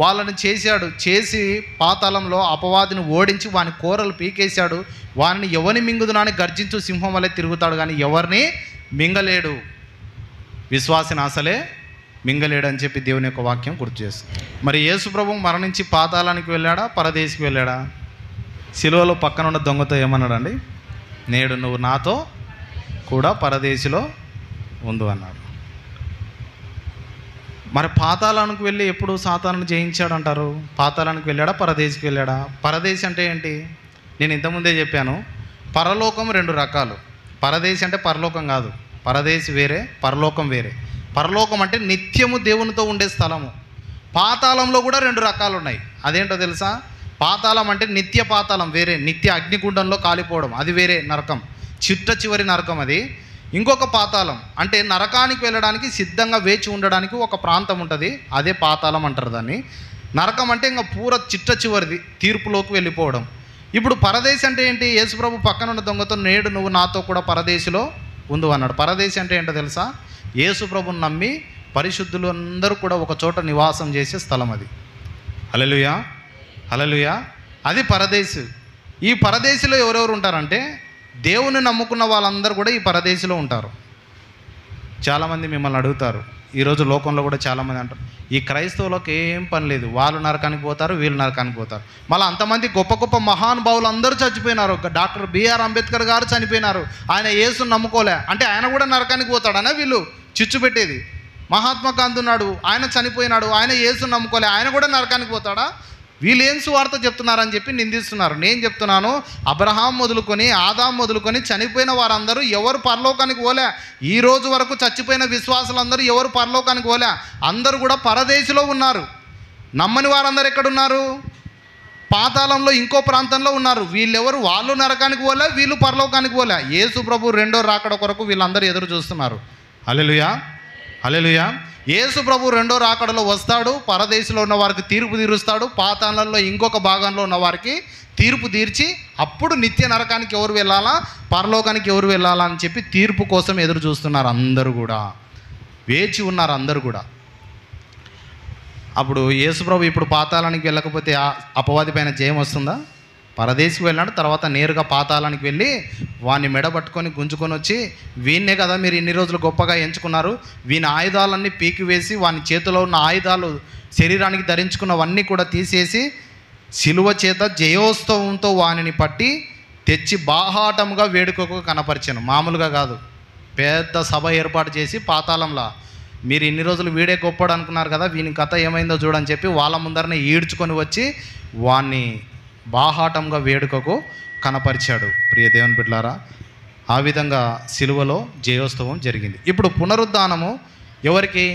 వాళ్ళని చేసి పాతాళంలో అపవాదిని ఓడించి వాని కోరలు పీకేశాడు. వారిని ఎవరిని మింగుదునని గర్జించు సింహం వల్లే తిరుగుతాడు, కానీ ఎవరిని మింగలేడు. విశ్వాసిని అసలే మింగలేడు అని చెప్పి దేవుని యొక్క వాక్యం గుర్తు చేస్తుంది. మరి యేసు ప్రభువు మరణించి పాతాళానికి వెళ్ళాడా, పరదేశికి వెళ్ళాడా? సిలువలో పక్కన ఉన్న దొంగతో ఏమన్నాడండి? నేడు నువ్వు నాతో కూడా పరదేశిలో ఉండు అన్నాడు. మరి పాతాళానికి వెళ్ళి ఎప్పుడు సాతాను జయించాడు అంటారు? పాతాళానికి వెళ్ళాడా, పరదేశికి వెళ్ళాడా? పరదేశి అంటే ఏంటి? నేను ఇంతకుముందే చెప్పాను, పరలోకం రెండు రకాలు. పరదేశి అంటే పరలోకం కాదు, పరదేశి వేరే, పరలోకం వేరే. పరలోకం అంటే నిత్యము దేవునితో ఉండే స్థలము. పాతాళంలో కూడా రెండు రకాలు ఉన్నాయి. అదేంటో తెలుసా? పాతాళం అంటే నిత్య పాతాళం వేరే, నిత్య అగ్నిగుండంలో కాలిపోవడం అది వేరే నరకం, చిట్ట చివరి నరకం అది. ఇంకొక పాతాళం అంటే నరకానికి వెళ్ళడానికి సిద్ధంగా వేచి ఉండడానికి ఒక ప్రాంతం ఉంటుంది, అదే పాతాళం అంటారు దాన్ని. నరకం అంటే ఇంకా చిట్ట చివరిది, తీర్పులోకి వెళ్ళిపోవడం. ఇప్పుడు పరదేశి అంటే ఏంటి? యేసుప్రభు పక్కన ఉన్న దొంగతో నేడు నువ్వు నాతో కూడా పరదేశిలో ఉండు అన్నాడు. పరదేశి అంటే ఏంటో తెలుసా? యేసుప్రభుని నమ్మి పరిశుద్ధులు అందరూ కూడా ఒక చోట నివాసం చేసే స్థలం అది. హల్లెలూయా, హల్లెలూయా. అది పరదేశి. ఈ పరదేశిలో ఎవరెవరు ఉంటారంటే దేవుని నమ్ముకున్న వాళ్ళందరూ కూడా ఈ పరదేశిలో ఉంటారు. చాలామంది మిమ్మల్ని అడుగుతారు, ఈరోజు లోకంలో కూడా చాలామంది అంటారు, ఈ క్రైస్తవులకు ఏం పని లేదు, వాళ్ళు నరకానికి పోతారు, వీళ్ళు నరకానికి పోతారు. మళ్ళీ అంతమంది గొప్ప గొప్ప మహానుభావులు అందరూ చచ్చిపోయినారు. డాక్టర్ బిఆర్ అంబేద్కర్ గారు చనిపోయినారు, ఆయన యేసుని నమ్ముకోలే అంటే ఆయన కూడా నరకానికి పోతాడనే వీళ్ళు చిచ్చు పెట్టేది. మహాత్మా గాంధీ ఉన్నాడు, ఆయన చనిపోయినాడు, ఆయన యేసుని నమ్ముకోలే, ఆయన కూడా నరకానికి పోతాడా? వీళ్ళు ఏం సువార్త చెప్తున్నారని చెప్పి నిందిస్తున్నారు. నేను చెప్తున్నాను, అబ్రహాం మొదలుకొని ఆదాం మొదలుకొని చనిపోయిన వారందరూ ఎవరు పరలోకానికి పోలే. ఈ రోజు వరకు చచ్చిపోయిన విశ్వాసులందరూ ఎవరు పరలోకానికి పోలే, అందరూ కూడా పరదేశిలో ఉన్నారు. నమ్మని వారందరూ ఎక్కడున్నారు? పాతాళంలో ఇంకో ప్రాంతంలో ఉన్నారు. వీళ్ళెవరు? వాళ్ళు నరకానికి పోలే, వీళ్ళు పరలోకానికి పోలే. యేసు ప్రభు రెండో రాకడ కొరకు వీళ్ళందరూ ఎదురు చూస్తున్నారు. హల్లెలూయా, హల్లెలూయా. యేసు ప్రభు రెండో రాకడలో వస్తాడు, పరదేశంలో ఉన్న వారికి తీర్పు తీరుస్తాడు, పాతాళంలో ఇంకొక భాగంలో ఉన్న వారికి తీర్పు తీర్చి అప్పుడు నిత్య నరకానికి ఎవరు వెళ్ళాలా, పరలోకానికి ఎవరు వెళ్ళాలా అని చెప్పి తీర్పు కోసం ఎదురు చూస్తున్నారు. అందరూ కూడా వేచి ఉన్నారు, అందరూ కూడా. అప్పుడు యేసు ప్రభు ఇప్పుడు పాతాళానికి వెళ్ళకపోతే అపవాది పైన జయం వస్తుందా? పరదేశికి వెళ్ళాడు, తర్వాత నేరుగా పాతాళానికి వెళ్ళి వాడిని మెడబట్టుకొని గుంజుకొని వచ్చి, వీన్నే కదా మీరు ఇన్ని రోజులు గొప్పగా ఎంచుకున్నారు, వీని ఆయుధాలన్నీ పీకివేసి వాని చేతిలో ఉన్న ఆయుధాలు శరీరానికి ధరించుకున్నవన్నీ కూడా తీసేసి సిలువ చేత జయోత్సవంతో వానిని పట్టి తెచ్చి బాహాటముగా వేడుకకు కనపరిచాను. మామూలుగా కాదు, పెద్ద సభ ఏర్పాటు చేసి పాతాళంలా, మీరు ఇన్ని రోజులు వీడే గొప్పడు అనుకున్నారు కదా, వీని కథ ఏమైందో చూడని చెప్పి వాళ్ళ ముందరనే ఈడ్చుకొని వచ్చి వాన్ని బాహాటంగా వేడుకకు కనపరిచాడు. ప్రియ దేవుని బిడ్డలారా, ఆ విధంగా సిలువలో జయోత్సవం జరిగింది. ఇప్పుడు పునరుద్ధానము ఎవరికి?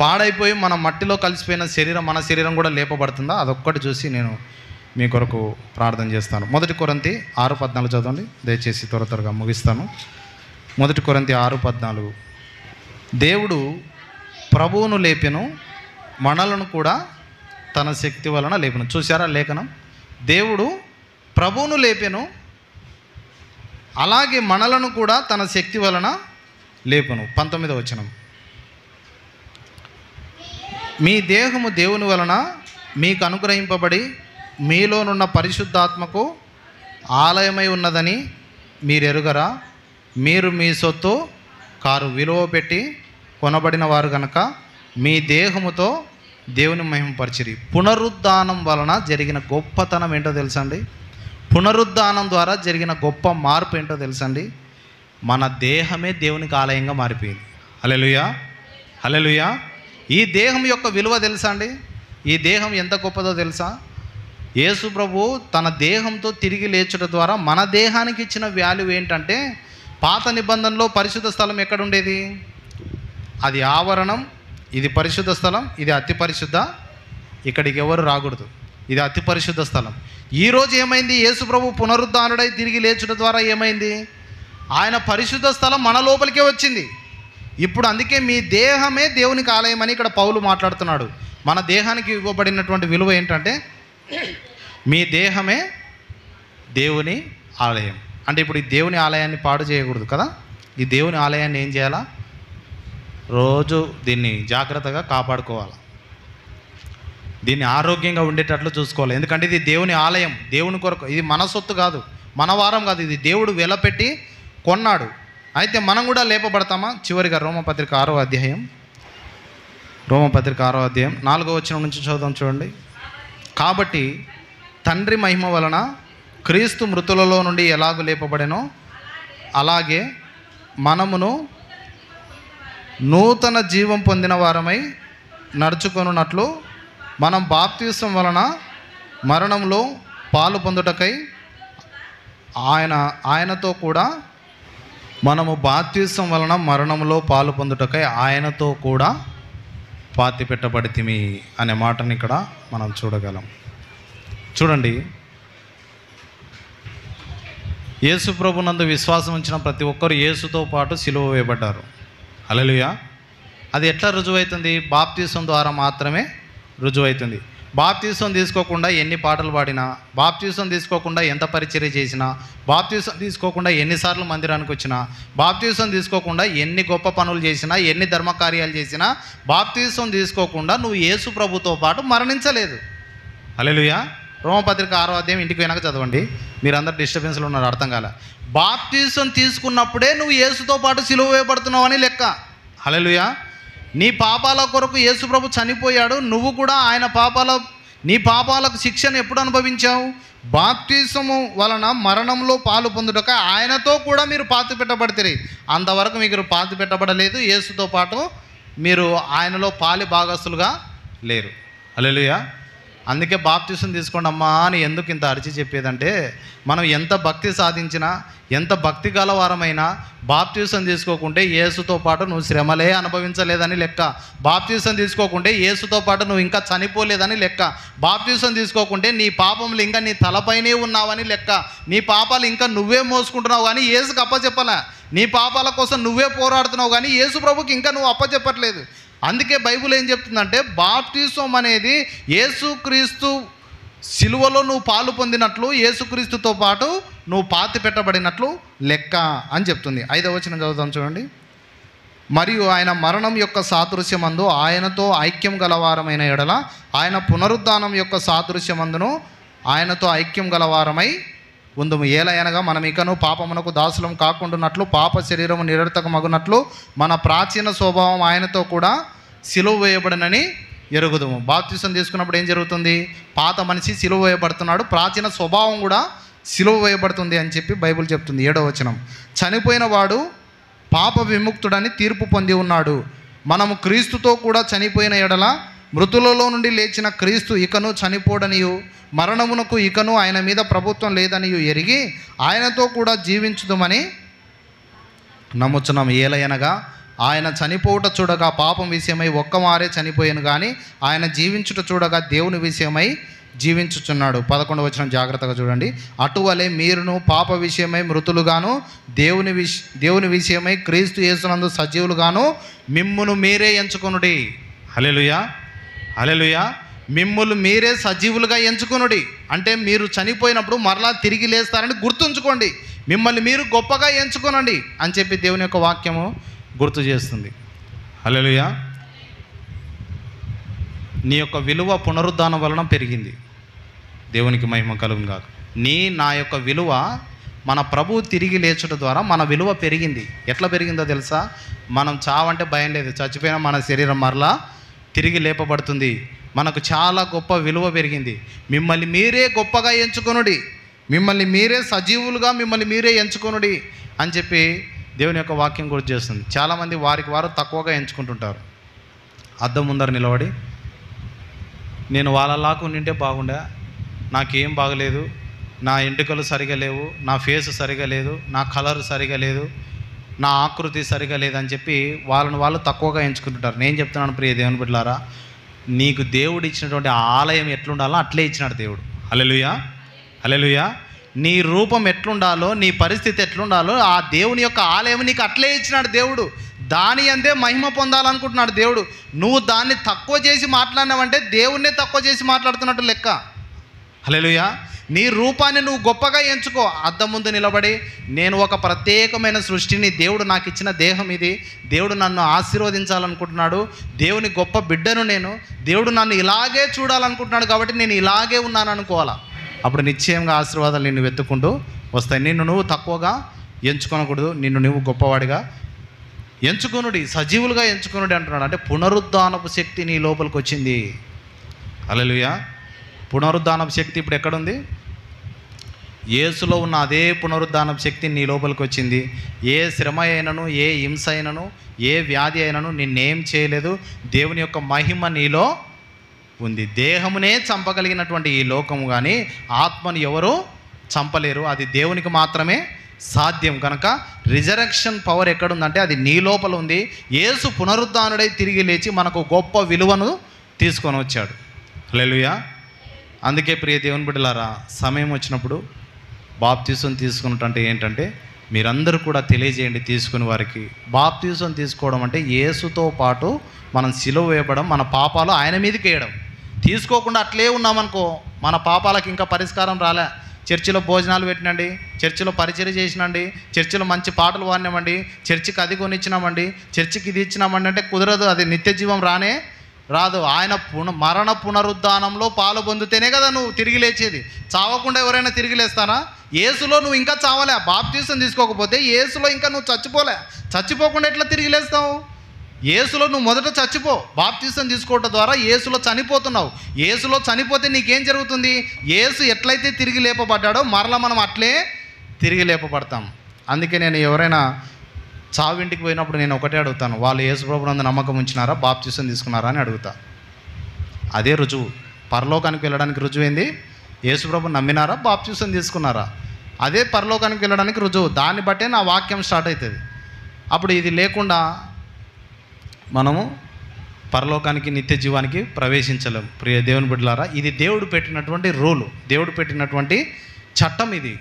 పాడైపోయి మన మట్టిలో కలిసిపోయిన శరీరం, మన శరీరం కూడా లేపబడుతుందా? అదొక్కటి చూసి నేను మీ కొరకు ప్రార్థన చేస్తాను. 1 కొరింథీ 6:14 చదవండి దయచేసి, త్వరగా ముగిస్తాను. 1 కొరింథీ 6:14. దేవుడు ప్రభువును లేపెను, మనలను కూడా తన శక్తి వలన లేపెను. చూసారా లేఖనం? దేవుడు ప్రభువును లేపెను, అలాగే మనలను కూడా తన శక్తి వలన లేపెను. 19వ వచనం. మీ దేహము దేవుని వలన మీకు అనుగ్రహింపబడి మీలోనున్న పరిశుద్ధాత్మకు ఆలయమై ఉన్నదని మీరు ఎరుగరా? మీరు మీ సొత్తు కారు, విలువ పెట్టి కొనబడిన వారు గనక మీ దేహముతో దేవుని మహిమపరిచిరి. పునరుద్ధానం వలన జరిగిన గొప్పతనం ఏంటో తెలుసండి? పునరుద్ధానం ద్వారా జరిగిన గొప్ప మార్పు ఏంటో తెలుసండి? మన దేహమే దేవునికి ఆలయంగా మారిపోయింది. హల్లెలూయా, హల్లెలూయా. ఈ దేహం యొక్క విలువ తెలుసా అండి? ఈ దేహం ఎంత గొప్పదో తెలుసా? యేసు ప్రభు తన దేహంతో తిరిగి లేచుట ద్వారా మన దేహానికి ఇచ్చిన వాల్యూ ఏంటంటే, పాత నిబంధనలో పరిశుద్ధ స్థలం ఎక్కడ ఉండేది? అది ఆవరణం, ఇది పరిశుద్ధ స్థలం, ఇది అతి పరిశుద్ధ, ఇక్కడికి ఎవరు రాకూడదు, ఇది అతి పరిశుద్ధ స్థలం. ఈరోజు ఏమైంది? యేసు ప్రభు పునరుద్ధానుడై తిరిగి లేచుట ద్వారా ఏమైంది? ఆయన పరిశుద్ధ స్థలం మన లోపలికే వచ్చింది. ఇప్పుడు అందుకే మీ దేహమే దేవునికి ఆలయం అని ఇక్కడ పౌలు మాట్లాడుతున్నాడు. మన దేహానికి ఇవ్వబడినటువంటి విలువ ఏంటంటే, మీ దేహమే దేవుని ఆలయం. అంటే ఇప్పుడు ఈ దేవుని ఆలయాన్ని పాడు చేయకూడదు కదా. ఈ దేవుని ఆలయాన్ని ఏం చేయాలా? రోజు దీన్ని జాగ్రత్తగా కాపాడుకోవాలి, దీన్ని ఆరోగ్యంగా ఉండేటట్లు చూసుకోవాలి. ఎందుకంటే ఇది దేవుని ఆలయం, దేవుని కొరకు. ఇది మన సొత్తు కాదు, మన వారం కాదు, ఇది దేవుడు వెలపెట్టి కొన్నాడు. అయితే మనం కూడా లేపబడతామా? చివరిగా రోమపత్రిక 6వ అధ్యాయం, రోమపత్రిక 6వ అధ్యాయం 4వ వచనం నుంచి చదువుదాం చూడండి. కాబట్టి తండ్రి మహిమ వలన క్రీస్తు మృతులలో నుండి ఎలాగూ లేపబడెనో అలాగే మనమును నూతన జీవం పొందిన వారమై నడుచుకొనున్నట్లు మనం బాప్తిసం వలన మరణంలో పాలు పొందుటకై ఆయనతో కూడా మనము బాప్తిసం వలన మరణంలో పాలు పొందుటకై ఆయనతో కూడా పాతి పెట్టబడితిమి అనే మాటని ఇక్కడ మనం చూడగలం. చూడండి, యేసు ప్రభునందు విశ్వాసం ఉంచిన ప్రతి ఒక్కరు యేసుతో పాటు సిలువ వేయబడ్డారు. హల్లెలూయా. అది ఎట్లా రుజువవుతుంది? బాప్తిసం ద్వారా మాత్రమే రుజువవుతుంది. బాప్తిసం తీసుకోకుండా ఎన్ని పాటలు పాడినా, బాప్తిసం తీసుకోకుండా ఎంత పరిచర్య చేసినా, బాప్తిసం తీసుకోకుండా ఎన్నిసార్లు మందిరానికి వచ్చినా, బాప్తిసం తీసుకోకుండా ఎన్ని గొప్ప పనులు చేసినా, ఎన్ని ధర్మకార్యాలు చేసినా, బాప్తిసం తీసుకోకుండా నువ్వు యేసు ప్రభుతో పాటు మరణించలేదు. హల్లెలూయా. రోమపత్రిక 6వ అధ్యాయం ఇంటికి వెనక చదవండి. మీరందరూ డిస్టర్బెన్స్లో ఉన్నారు, అర్థం కాలే. బాప్తిసం తీసుకున్నప్పుడే నువ్వు యేసుతో పాటు సిలువ వేయబడుతున్నావు అని లెక్క. హల్లెలూయా. నీ పాపాల కొరకు యేసు ప్రభు చనిపోయాడు. నువ్వు కూడా నీ పాపాలకు శిక్షను ఎప్పుడు అనుభవించావు? బాప్తిసము వలన మరణంలో పాలు పొందుటక ఆయనతో కూడా మీరు పాతి పెట్టబడితే. అంతవరకు మీరు పాతి పెట్టబడలేదు, యేసుతో పాటు మీరు ఆయనలో పాలి భాగస్తులుగా లేరు. హల్లెలూయా. అందుకే బాప్తిసం తీసుకోండి అమ్మా అని ఎందుకు ఇంత అరిచి చెప్పేదంటే, మనం ఎంత భక్తి సాధించినా, ఎంత భక్తి గలవారమైనా బాప్తిసం తీసుకోకుంటే యేసుతో పాటు నువ్వు శ్రమలే అనుభవించలేదని లెక్క. బాప్తిసం తీసుకోకుంటే యేసుతో పాటు నువ్వు ఇంకా చనిపోలేదని లెక్క. బాప్తిసం తీసుకోకుంటే నీ పాపములు ఇంకా నీ తలపైనే ఉన్నావని లెక్క. నీ పాపాలు ఇంకా నువ్వే మోసుకుంటున్నావు కానీ యేసుకు అప్పచెప్పలే. నీ పాపాల కోసం నువ్వే పోరాడుతున్నావు కానీ యేసు ప్రభుకి ఇంకా నువ్వు అప్పచెప్పట్లేదు. అందుకే బైబిల్ ఏం చెప్తుందంటే, బాప్తిసం అనేది యేసుక్రీస్తు సిలువలో నువ్వు పాలు పొందినట్లు, యేసుక్రీస్తుతో పాటు నువ్వు పాతి పెట్టబడినట్లు లెక్క అని చెప్తుంది. 5వ వచనం చదువుతాం చూడండి. మరియు ఆయన మరణం యొక్క సాదృశ్యమందు ఆయనతో ఐక్యం గలవారమైన ఎడల ఆయన పునరుద్ధానం యొక్క సాదృశ్యమందును ఆయనతో ఐక్యం గలవారమై ఉందుము. ఏలయనగా మనం ఇకను పాపమునకు దాసులం కాకుండానట్లు, పాప శరీరము నిరర్థకమగునట్లు మన ప్రాచీన స్వభావం ఆయనతో కూడా సిలువ వేయబడినని ఎరుగుదుము. బాప్తిసం తీసుకున్నప్పుడు ఏం జరుగుతుంది? పాత మనిషి సిలువ వేయబడుతున్నాడు, ప్రాచీన స్వభావం కూడా సిలువ వేయబడుతుంది అని చెప్పి బైబిల్ చెప్తుంది. 7వ వచనం, చనిపోయిన వాడు పాప విముక్తుడని తీర్పు పొంది ఉన్నాడు. మనము క్రీస్తుతో కూడా చనిపోయిన ఎడల మృతులలో నుండి లేచిన క్రీస్తు ఇకను చనిపోడనియు మరణమునకు ఇకను ఆయన మీద ప్రభుత్వం లేదనియు ఎరిగి ఆయనతో కూడా జీవించుదామని నమ్ముచున్నాం. ఏలయనగా ఆయన చనిపోవుట చూడగా పాపం విషయమై ఒక్కమారే చనిపోయాను కానీ ఆయన జీవించుట చూడగా దేవుని విషయమై జీవించుచున్నాడు. 11వ వచనం జాగ్రత్తగా చూడండి. అటువలే మీరును పాప విషయమై మృతులుగాను దేవుని విషయమై క్రీస్తు యేసునందు సజీవులుగాను మిమ్మును మీరే ఎంచుకొనుడి. హల్లెలూయా, హల్లెలూయా. మిమ్ములు మీరే సజీవులుగా ఎంచుకొనుడి అంటే మీరు చనిపోయినప్పుడు మరలా తిరిగి లేస్తారని గుర్తుంచుకోండి. మిమ్మల్ని మీరు గొప్పగా ఎంచుకోనండి అని చెప్పి దేవుని యొక్క వాక్యము గుర్తు చేస్తుంది. హల్లెలూయా. నీ యొక్క విలువ పునరుద్ధానం వలన పెరిగింది. దేవునికి మహిమ కలుగును గాక. నా యొక్క విలువ మన ప్రభువు తిరిగి లేచుట ద్వారా మన విలువ పెరిగింది. ఎట్లా పెరిగిందో తెలుసా? మనం చావంటే భయం లేదు, చచ్చిపోయినా మన శరీరం మరలా తిరిగి లేపబడుతుంది. మనకు చాలా గొప్ప విలువ పెరిగింది. మిమ్మల్ని మీరే గొప్పగా ఎంచుకొనుడి, మిమ్మల్ని మీరే సజీవులుగా మిమ్మల్ని మీరే ఎంచుకొనుడి అని చెప్పి దేవుని యొక్క వాక్యం గుర్తు చేస్తుంది. చాలామంది వారికి వారు తక్కువగా ఎంచుకుంటుంటారు. అద్దం ముందర నిలబడి నేను వాళ్ళలాగా ఉండింటే బాగుండా, నాకేం బాగలేదు, నా ఎంటుకలు సరిగా లేవు, నా ఫేస్ సరిగా లేదు, నా కలర్ సరిగా లేదు, నా ఆకృతి సరిగా లేదని చెప్పి వాళ్ళు తక్కువగా ఎంచుకుంటుంటారు. నేను చెప్తున్నాను ప్రియ దేవుని బిడ్డలారా, నీకు దేవుడు ఇచ్చినటువంటి ఆలయం ఎట్లుండాలో అట్లే ఇచ్చినాడు దేవుడు. హల్లెలూయా, హల్లెలూయా. నీ రూపం ఎట్లుండాలో, నీ పరిస్థితి ఎట్లుండాలో ఆ దేవుని యొక్క ఆలయం నీకు అట్లే ఇచ్చినాడు దేవుడు. దాని అందే మహిమ పొందాలనుకుంటున్నాడు దేవుడు. నువ్వు దాన్ని తక్కువ చేసి మాట్లాడినావంటే దేవుణ్ణే తక్కువ చేసి మాట్లాడుతున్నట్టు లెక్క. హల్లెలూయా. నీ రూపాన్ని నువ్వు గొప్పగా ఎంచుకో. అద్దం ముందు నిలబడి నేను ఒక ప్రత్యేకమైన సృష్టిని, దేవుడు నాకు ఇచ్చిన దేహం ఇది, దేవుడు నన్ను ఆశీర్వదించాలనుకుంటున్నాడు, దేవుని గొప్ప బిడ్డను నేను, దేవుడు నన్ను ఇలాగే చూడాలనుకుంటున్నాడు కాబట్టి నేను ఇలాగే ఉన్నాను అనుకోవాలా. అప్పుడు నిశ్చయంగా ఆశీర్వాదాలు నిన్ను వెతుక్కుంటూ వస్తాయి. నిన్ను నువ్వు తక్కువగా ఎంచుకోనకూడదు, నిన్ను నువ్వు గొప్పవాడిగా ఎంచుకొనుడి, సజీవులుగా ఎంచుకొనుడి అంటున్నాడు. అంటే పునరుద్ధానపు శక్తి నీ లోపలికి వచ్చింది. హల్లెలూయా. పునరుద్ధానపు శక్తి ఇప్పుడు ఎక్కడుంది? యేసులో ఉన్న అదే పునరుద్ధానపు శక్తి నీ లోపలికి వచ్చింది. ఏ శ్రమ అయినను, ఏ హింస అయినను, ఏ వ్యాధి అయినను నిన్నేం చేయలేదు. దేవుని యొక్క మహిమ నీలో ఉంది. దేహమునే చంపగలిగినటువంటి ఈ లోకము కానీ ఆత్మను ఎవరు చంపలేరు, అది దేవునికి మాత్రమే సాధ్యం. కనుక రిజరెక్షన్ పవర్ ఎక్కడుందంటే అది నీ లోపల ఉంది. యేసు పునరుద్ధానుడై తిరిగి లేచి మనకు గొప్ప విలువను తీసుకొని వచ్చాడు. హల్లెలూయా. అందుకే ప్రియ దేవుని బిడ్డలారా, సమయం వచ్చినప్పుడు బాప్తీసం తీసుకున్నట్టు ఏంటంటే మీరందరూ కూడా తెలియజేయండి తీసుకుని వారికి. బాప్తీసం తీసుకోవడం అంటే యేసుతో పాటు మనం సిలువ వేయబడం, మన పాపాలు ఆయన మీదకి వేయడం. తీసుకోకుండా అట్లే ఉన్నామనుకో మన పాపాలకు ఇంకా పరిష్కారం రాలే. చర్చిలో భోజనాలు పెట్టినండి, చర్చిలో పరిచర్య చేసినండి, చర్చిలో మంచి పాటలు పాడినామండి, చర్చికి అది కొనిచ్చినామండి, చర్చికి ఇది ఇచ్చినామండి అంటే కుదరదు. అది నిత్య జీవం రానే రాదు. ఆయన మరణ పునరుద్ధానంలో పాలు పొందితేనే కదా నువ్వు తిరిగి లేచేది. చావకుండా ఎవరైనా తిరిగి లేస్తారా? యేసులో నువ్వు ఇంకా చావలే. బాప్తీసం తీసుకోకపోతే యేసులో ఇంకా నువ్వు చచ్చిపోలే. చచ్చిపోకుండా ఎట్లా తిరిగి లేస్తావు? యేసులో నువ్వు మొదట చచ్చిపో. బాప్తీసం తీసుకోవడం ద్వారా యేసులో చనిపోతున్నావు. యేసులో చనిపోతే నీకేం జరుగుతుంది? యేసు ఎట్లయితే తిరిగి లేపబడ్డాడో మరలా మనం అట్లే తిరిగి లేపబడతాం. అందుకే నేను ఎవరైనా చావింటికి పోయినప్పుడు నేను ఒకటే అడుగుతాను, వాళ్ళు యేసు ప్రభువునందు నమ్మకం ఉంచినారా, బాప్తీసం తీసుకున్నారా అని అడుగుతా. అదే రుజువు. పరలోకానికి వెళ్ళడానికి రుజువు ఏంది? యేసు ప్రభువుని నమ్మినారా, బాప్తీసం తీసుకున్నారా? అదే పరలోకానికి వెళ్ళడానికి రుజువు. దాన్ని బట్టే నా వాక్యం స్టార్ట్ అవుతుంది. అప్పుడు ఇది లేకుండా మనము పరలోకానికి నిత్య జీవానికి ప్రవేశించలేము. ప్రియ దేవుని బిడ్డలారా, ఇది దేవుడు పెట్టినటువంటి రూలు, దేవుడు పెట్టినటువంటి చట్టం ఇది.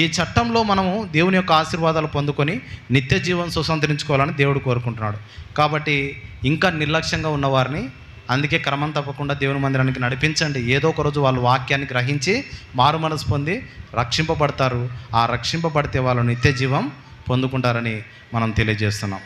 ఈ చట్టంలో మనము దేవుని యొక్క ఆశీర్వాదాలు పొందుకొని నిత్య జీవం సుసంతరించుకోవాలని దేవుడు కోరుకుంటున్నాడు. కాబట్టి ఇంకా నిర్లక్ష్యంగా ఉన్నవారిని అందుకే క్రమం తప్పకుండా దేవుని మందిరానికి నడిపించండి. ఏదో ఒక రోజు వాళ్ళు వాక్యాన్ని గ్రహించి మారు మనసు పొంది రక్షింపబడతారు. ఆ రక్షింపబడితే వాళ్ళు నిత్య జీవం పొందుకుంటారని మనం తెలియజేస్తున్నాం.